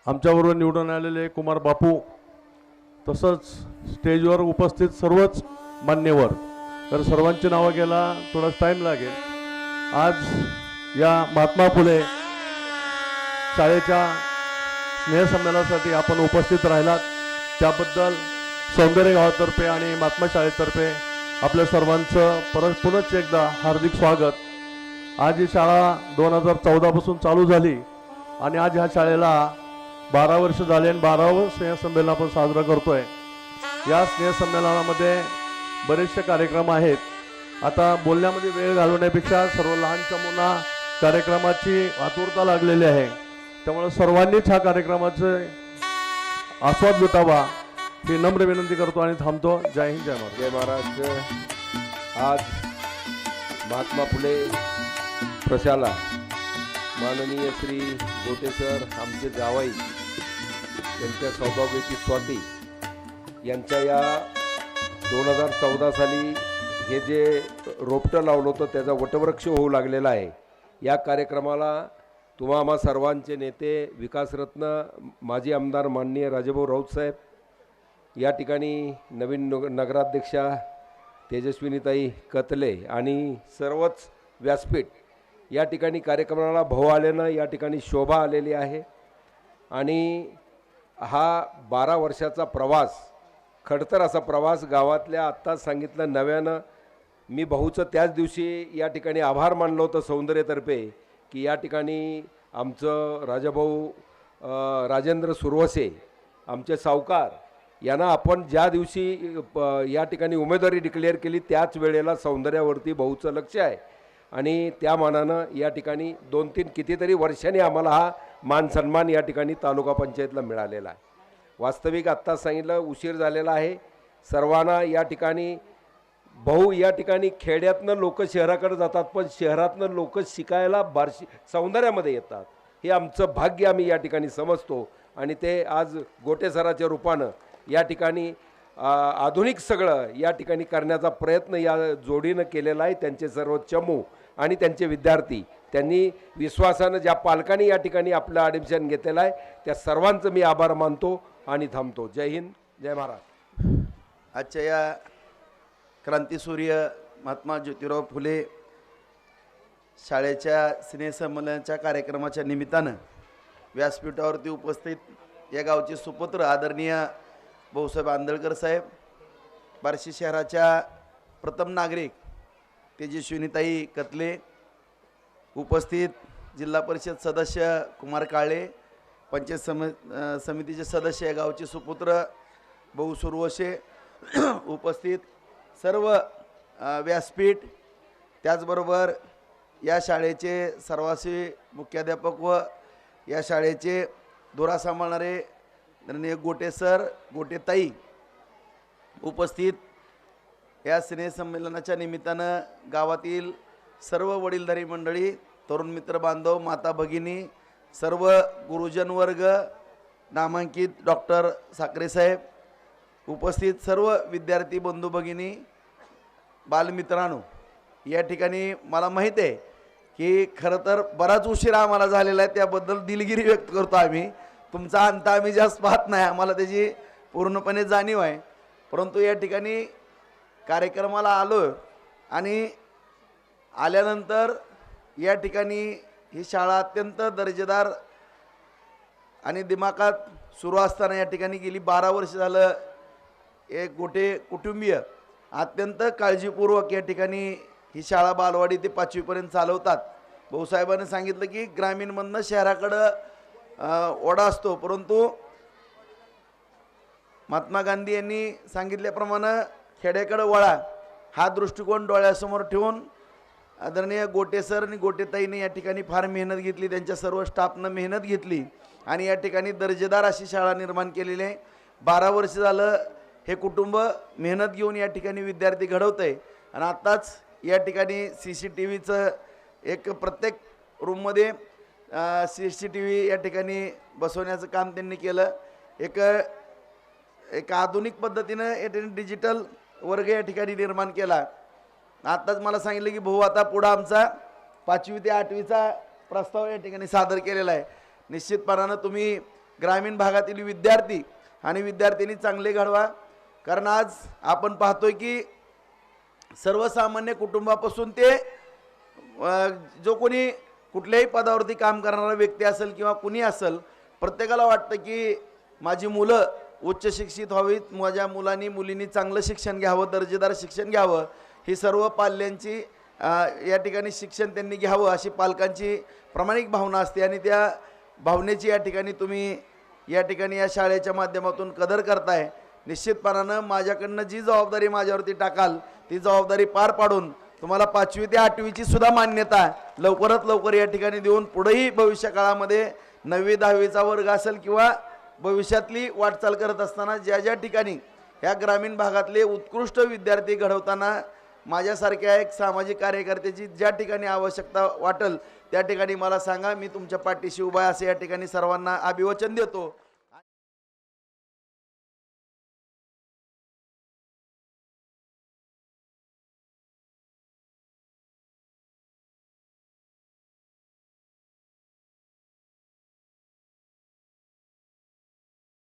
आमच्याबरोबर निवडून आलेले कुमार बापू, तसंच स्टेजवर उपस्थित सर्वच मान्यवर, तर सर्वांची नावं घ्यायला थोडा टाईम लागेल। आज या महात्मा फुले शाळेच्या स्नेहसंमेलनासाठी आपण उपस्थित राहिलात त्याबद्दल सौंदर्य गावातर्फे आणि महात्मा शाळेतर्फे आपल्या सर्वांचं पुनश्च एकदा हार्दिक स्वागत। आज ही शाळा 2014 पासून चालू झाली आणि आज ह्या शाळेला 12 वर्ष झाले आणि 12वे स्नेहसंमेलन आपण साजरा करतोय। या स्नेहसंमेलनामध्ये बरेचसे कार्यक्रम आहेत। आता बोलण्यामध्ये वेळ घालवण्यापेक्षा सर्व लहानच्या मुलांना कार्यक्रमाची आतुरता लागलेली आहे, त्यामुळे सर्वांनीच ह्या कार्यक्रमाचे आस्वाद लुटावा ही नम्र विनंती करतो आणि थांबतो। जय हिंद, जय महाराष्ट्र। जय महाराष्ट्र। आज महात्मा फुले प्रशाला माननीय श्री गोटे सर, आमचे जावाई, त्यांच्या सौभाग्याची स्वाती यांच्या या 2014 साली हे जे रोपटं लावलं होतं त्याचा वटवृक्ष होऊ लागलेला आहे। या कार्यक्रमाला तुम्हा आम्हा सर्वांचे नेते, विकासरत्न माजी आमदार माननीय राजाभाऊ राऊत साहेब, या ठिकाणी नवीन नगराध्यक्षा तेजस्विनीताई कतले आणि सर्वच व्यासपीठ, या ठिकाणी कार्यक्रमाला भाऊ आल्यानं या ठिकाणी शोभा आलेली आहे। आणि हा 12 वर्षाचा प्रवास, खडतर असा प्रवास, गावातल्या आत्ताच सांगितलं नव्यानं मी भाऊचं त्याच दिवशी या ठिकाणी आभार मानलं होतं सौंदर्यतर्फे, की या ठिकाणी आमचं राजाभाऊ राजेंद्र सुरवसे, आमचे सावकार, यांना आपण ज्या दिवशी या ठिकाणी उमेदवारी डिक्लेअर केली त्याच वेळेला सौंदर्यावरती भाऊचं लक्ष आहे आणि त्या मानानं या ठिकाणी 2-3 कितीतरी वर्षांनी आम्हाला हा मान सन्मान या ठिकाणी तालुका पंचायतला मिळालेला आहे। वास्तविक आत्ताच सांगितलं उशीर झालेला आहे सर्वांना। या ठिकाणी भाऊ, या ठिकाणी खेड्यातनं लोक शहराकडे जातात, पण शहरातनं लोक शिकायला बार्शी सौंदर्यामध्ये येतात, हे आमचं भाग्य आम्ही या ठिकाणी समजतो। आणि ते आज गोटे सराच्या रूपानं या ठिकाणी आधुनिक सगळं या ठिकाणी करण्याचा प्रयत्न या जोडीनं केलेला आहे। त्यांचे सर्व चमू आणि त्यांचे विद्यार्थी, त्यांनी विश्वासानं ज्या पालकांनी या ठिकाणी आपलं ॲडमिशन घेतलेलं आहे त्या सर्वांचं मी आभार मानतो आणि थांबतो। जय हिंद, जय महाराष्ट्र। आजच्या या क्रांतीसूर्य महात्मा ज्योतिराव फुले शाळेच्या स्नेहसंमेलनाच्या कार्यक्रमाच्या निमित्तानं व्यासपीठावरती उपस्थित या गावचे सुपुत्र आदरणीय भाऊसाहेब आंदळकर साहेब, बार्शी शहराच्या प्रथम नागरिक तेजस्विनीताई कतले, उपस्थित जिल्हा परिषद सदस्य कुमार काळे, पंचायत समितीचे सदस्य या गावचे सुपुत्र भाऊ सुरवसे, उपस्थित सर्व व्यासपीठ, त्याचबरोबर या शाळेचे सर्वासी मुख्याध्यापक व या शाळेचे धुरा सांभाळणारे माननीय गोटे सर, गोटे ताई, उपस्थित या स्नेहसंमेलनाच्या निमित्तानं गावातील सर्व वडीलधारी मंडळी, तरुण मित्र बांधव, माता भगिनी, सर्व गुरुजन वर्ग, नामांकित डॉक्टर साखरे साहेब, उपस्थित सर्व विद्यार्थी बंधू भगिनी, बालमित्रांनो, या ठिकाणी मला माहीत आहे की खरं तर बराच उशिरा आम्हाला झालेला आहे, त्याबद्दल दिलगिरी व्यक्त करतो आम्ही। तुमचा अंत आम्ही जास्त पाहत नाही, आम्हाला त्याची पूर्णपणे जाणीव आहे, परंतु या ठिकाणी कार्यक्रमाला आलो आणि आल्यानंतर या ठिकाणी ही शाळा अत्यंत दर्जेदार आणि दिमाखात सुरू असताना या ठिकाणी गेली 12 वर्ष झालं एक गोटे कुटुंबीय अत्यंत काळजीपूर्वक या ठिकाणी ही शाळा बालवाडी ते 5वी पर्यंत चालवतात। भाऊसाहेबांनी सांगितलं की ग्रामीणमधनं शहराकडं ओढा असतो, परंतु महात्मा गांधी यांनी सांगितल्याप्रमाणे खेड्याकडे वळा हा दृष्टिकोन डोळ्यासमोर ठेवून आदरणीय गोटे सर आणि गोटेताईंनी या ठिकाणी फार मेहनत घेतली, त्यांच्या सर्व स्टाफनं मेहनत घेतली आणि या ठिकाणी दर्जेदार अशी शाळा निर्माण केलेली आहे। 12 वर्ष झालं हे कुटुंब मेहनत घेऊन या ठिकाणी विद्यार्थी घडवत आहे आणि आत्ताच या ठिकाणी CCTVचं एक प्रत्येक रूममध्ये CCTV या ठिकाणी बसवण्याचं काम त्यांनी केलं। एक आधुनिक पद्धतीनं या ठिकाणी डिजिटल वर्ग या ठिकाणी निर्माण केला। आत्ताच मला सांगितलं की भाऊ आता पुढं आमचा 5वी ते 8वीचा प्रस्ताव या ठिकाणी सादर केलेला आहे। निश्चितपणानं तुम्ही ग्रामीण भागातील विद्यार्थी आणि विद्यार्थिनी चांगले घडवा. कारण आज आपण पाहतोय की सर्वसामान्य कुटुंबापासून ते जो कोणी कुठल्याही पदावरती काम करणारा व्यक्ती असेल किंवा कुणी असेल, प्रत्येकाला वाटतं की माझी मुलं उच्च शिक्षित व्हावीत, माझ्या मुलांनी मुलींनी चांगलं शिक्षण घ्यावं, दर्जेदार शिक्षण घ्यावं. ही सर्व पाल्यांची या ठिकाणी शिक्षण त्यांनी घ्यावं अशी पालकांची प्रामाणिक भावना असते आणि त्या भावनेची या ठिकाणी तुम्ही या ठिकाणी या शाळेच्या माध्यमातून कदर करताय. निश्चितपणानं माझ्याकडनं जी जबाबदारी माझ्यावरती टाकाल ती जबाबदारी पार पाडून तुम्हाला 5वी ते 8वीची सुद्धा मान्यता लवकरात लवकर या ठिकाणी देऊन पुढेही भविष्य काळामध्ये 9वी 10वीचा वर्ग असेल किंवा भविष्यातली वाटचाल करत असताना ज्या ज्या ठिकाणी ह्या ग्रामीण भागातले उत्कृष्ट विद्यार्थी घडवताना माझ्यासारख्या एक सामाजिक कार्यकर्त्याची ज्या ठिकाणी आवश्यकता वाटेल त्या ठिकाणी मला सांगा, मी तुमच्या पाठीशी उभा आहे असे या ठिकाणी सर्वांना अभिवचन देतो.